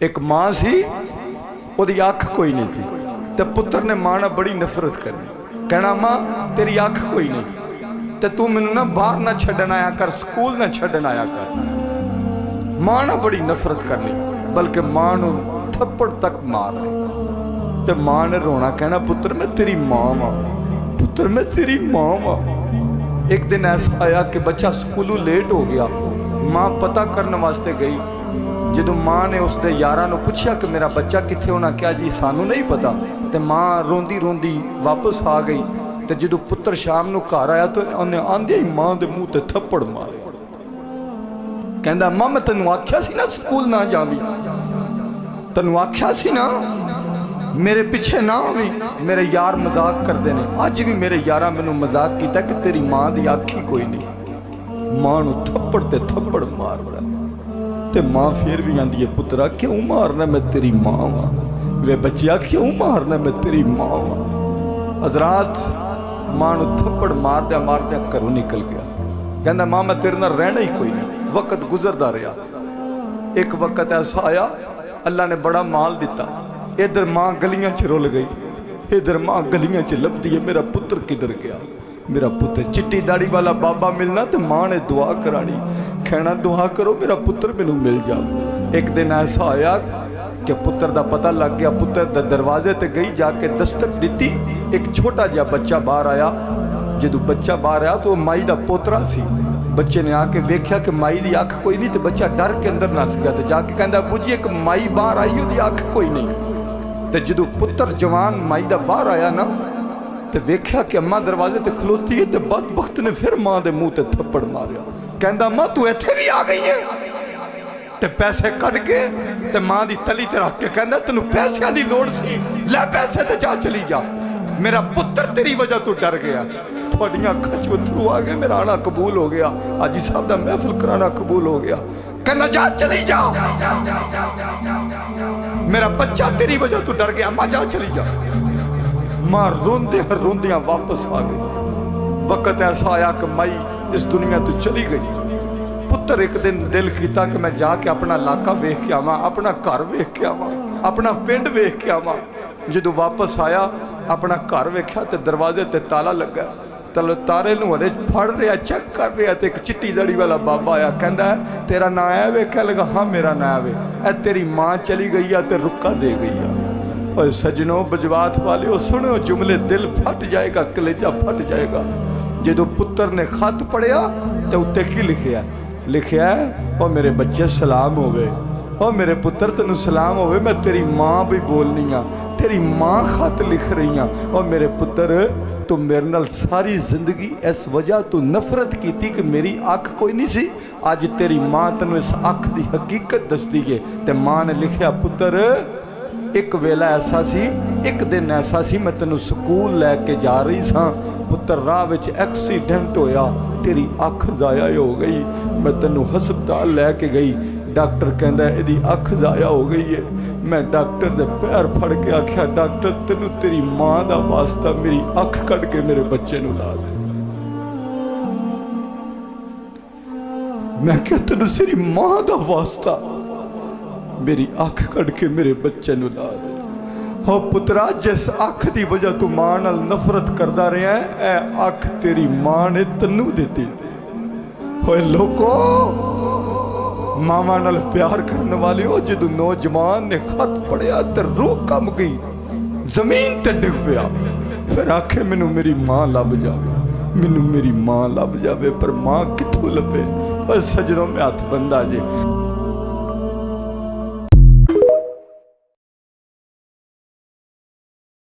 एक मां सी ओदी अख कोई नहीं सी ते पुत्र ने मां नाल बड़ी नफरत करनी कहना मां तेरी अख कोई नहीं ते तू मैनू ना बाहर ना छड्डन आया कर स्कूल ना छड्डन आया कर। मां नाल बड़ी नफरत करनी बल्कि मां नू थप्पड़ तक मारने ते मां ने रोना कहना पुत्र मैं तेरी मां वां पुत्र मैं तेरी मां वां। एक दिन ऐसा आया कि बच्चा स्कूलों लेट हो गया। मां पता करने वास्ते गई। जो मां ने उसके यारां नूं पुछया कि मेरा बच्चा कित्थे, उन्हें कहा जी सानू नहीं पता। तो मां रोंदी रोंदी वापस आ गई। तो जो पुत्र शाम नूं घर आया तो उन्हें आंदे ही मां के मूँह ते थप्पड़ मारे। कहंदा मां मैं तैनूं आख्या सी ना स्कूल ना जावी, तैनूं आख्या सी ना मेरे पिछे ना आवी। मेरे यार मजाक करते हैं, अज भी मेरे यारां मैनूं मजाक किया कि तेरी मां की अख ही कोई नहीं। मां नूं थप्पड़ ते थप्पड़ मारदा ते मां फिर भी आंदी है पुत्रा क्यों मारना, मैं तेरी मां वां। वे बच्चिया क्यों मारना, मैं तेरी मां वां। हजरात मां नूं थप्पड़ मारद्या घरों निकल गया। कहंदा मां मैं तेरे नाल रहना ही कोई नहीं। वक्त गुजरदा रहा। एक वक्त ऐसा आया अल्लाह ने बड़ा माल दिता। इधर मां गलियां च रुल गई, इधर मां गलियां च लभदी है मेरा पुत्र किधर गया, मेरा पुत्र। चिट्टी दाड़ी वाला बाबा मिलना तो मां ने दुआ करानी, कहना दुआ करो मेरा पुत्र मैनू मिल जाए। एक दिन ऐसा आया कि पुत्र का पता लग गया। पुत्र के दरवाजे ते गई, जाके दस्तक दी। एक छोटा जिहा बच्चा बाहर आया। जो बच्चा बाहर आया तो माई का पोतरा सी। बच्चे ने आके वेख्या कि माई की अख कोई नहीं, तो बच्चा डर के अंदर नस गया। तो जाके कहता बुझी एक माई बाहर आई, उसकी अख कोई नहीं। तो जो पुत्र जवान माई का बाहर आया ना, तो वेख्या कि अम्मा दरवाजे ते खलोती है। तो बदबख्त ने फिर मां के मूँह ते थप्पड़ मारिया। कहता मां तू इत्थे भी आ गई है। ते पैसे कट के ते मां की तली ते रख के कहता तेनू पैसों की लोड़ सी, लै पैसे ते जा चली जा। मेरा पुत्र तेरी वजह तो डर गया। थोड़ियां अखां च अथरू आ गए। मेरा आना कबूल हो गया, हाजी साहब का महफिल कराना कबूल हो गया। कहना जा चली जा, मेरा बच्चा तेरी वजह तो डर गया, मां जा चली जा। मां रोंदियां वापस आ गई। वक्त ऐसा आया कि माई इस दुनिया तो चली गई। पुत्र एक दिन दिल किया कि मैं जाके अपना इलाका वेख के आवां, अपना घर वेख के आवां, अपना पिंड वेख के आवां। जो वापस आया अपना घर वेख्या तो दरवाजे ते ताला लगा। तारे नूं हरे फड़ रहा, चेक कर रहा। तो एक चिट्टी दड़ी वाला बाबा आया, कहता है तेरा नाम है वे? कह लगा हाँ मेरा नाम है। ए तेरी मां चली गई है तो रुक्का दे गई है। और सजनों बजवात वाले सुनो जुमले, दिल फट जाएगा, कलेजा फट जाएगा। जो पुत्र ने खत पढ़िया तो उत्ते की लिखिया, लिखिया और मेरे बच्चे सलाम होवे, और मेरे पुत्र तेन सलाम होवे, मैं तेरी मां भी बोलनी हाँ, तेरी मां खत लिख रही हाँ। और मेरे पुत्र तू मेरे नाल सारी जिंदगी इस वजह तो नफरत की कि मेरी अख कोई नहीं सी। अज तेरी मां तेन इस अख की हकीकत दसदी है। तो मां ने लिखिया पुत्र एक वेला ऐसा सी, एक दिन ऐसा सी, मैं तेन स्कूल लैके जा रही सा। पुत्र राह विच एक्सीडेंट होया, तेरी अख जाया हो गई। मैं तेनों हस्पताल लैके गई, डॉक्टर कहता यदी अख जाया हो गई है। मैं डॉक्टर दे पैर फड़ के आख्या डॉक्टर तेनू तेरी मां दा वास्ता मेरी अख कट के मेरे बच्चे नू ला दे। मैं क्या तेनू तेरी मां दा वास्ता मेरी अख कट के मेरे बच्चे नू ला दे। हो पुत्रा जिस अख की वजह तू मां नाल नफरत करदा रहा है, ए अख तेरी मां ने तन्नू दिती सी। होए लोको मावा नाल प्यार करने वाले हो। जो नौजवान ने खत पढ़िया तो रूह कम गई, जमीन ते डिग पिया। फिर आखे मैनू मेरी मां लभ जावे, मैनू मेरी मां लभ जावे। पर मां कित्थों लभे? पर सजनों में हथ बंदा जे।